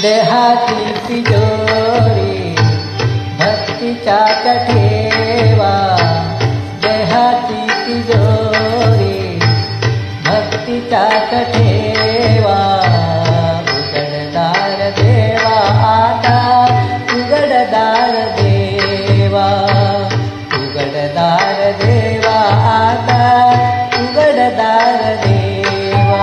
देहाची तिजोरी भक्तीच्या ठेवा, देहाची तिजोरी भक्तीच्या ठेवा. उघडदार देवा आता, उघडदार देवा, उघडदार देवा आता, उघडदार देवा.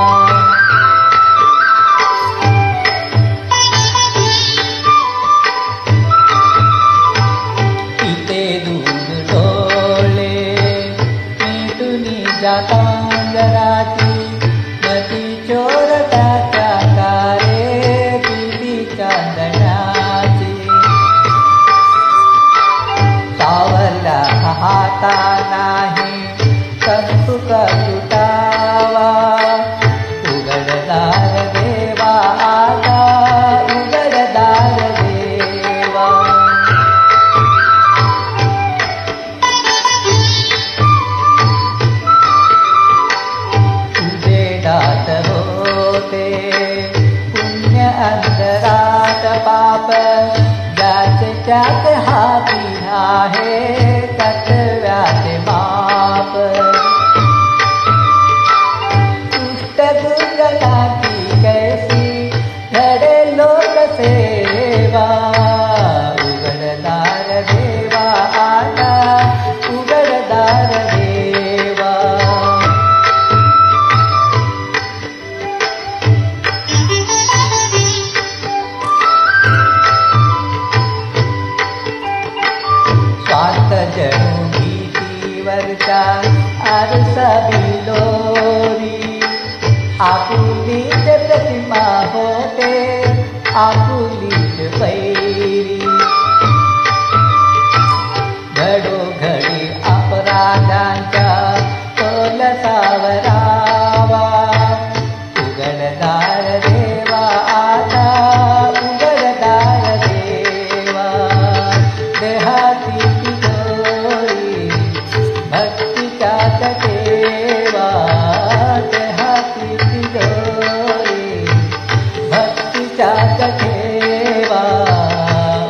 इथे दूध डोळे मिटुनी जाता अंगराची, नदी चोरट्याच्या कारे पिली चांदण्याची. सावरल्या हाता नाही कौतुक सुटावा, उघडदार देवा आता, उघडदार देवा. उजेडात होते पुण्य अंतरात पाप, ज्याचे त्यात हाती आहे तत्व्याचे माप. दुष्ट दुर्गणाची कैसी घडे लोकसेवा, उघडदार देवा आता, उघडदार देवा. स्वार्थ जणू भीतीवरच्या आरसा बिलोरी, आपुलीच प्रतिमा होते आपुलीच बैरी. घडोघडी अपराधांच्या तोल सावरावा, उघडदार देवा आता, उघडदार देवा. देहाती तिजोरी भक्तीच्या ठेवा, देहाती तिजोरी भक्तीच्या ठेवा.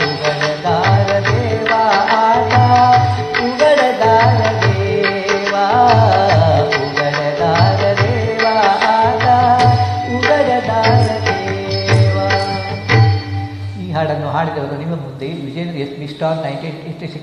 उघडदार देवा आता, उघडदार देवा, उघडदार देवा आता, उघडदार देवा. ಈ ಹಾಡನ್ನು ಹಾಡಿದವರು ನಿಮ್ಮ ಮುಂದೆ ವಿಜೇಂದ್ರ ಎಸ್ ಬಿ ಸ್ಟಾರ್ 1986.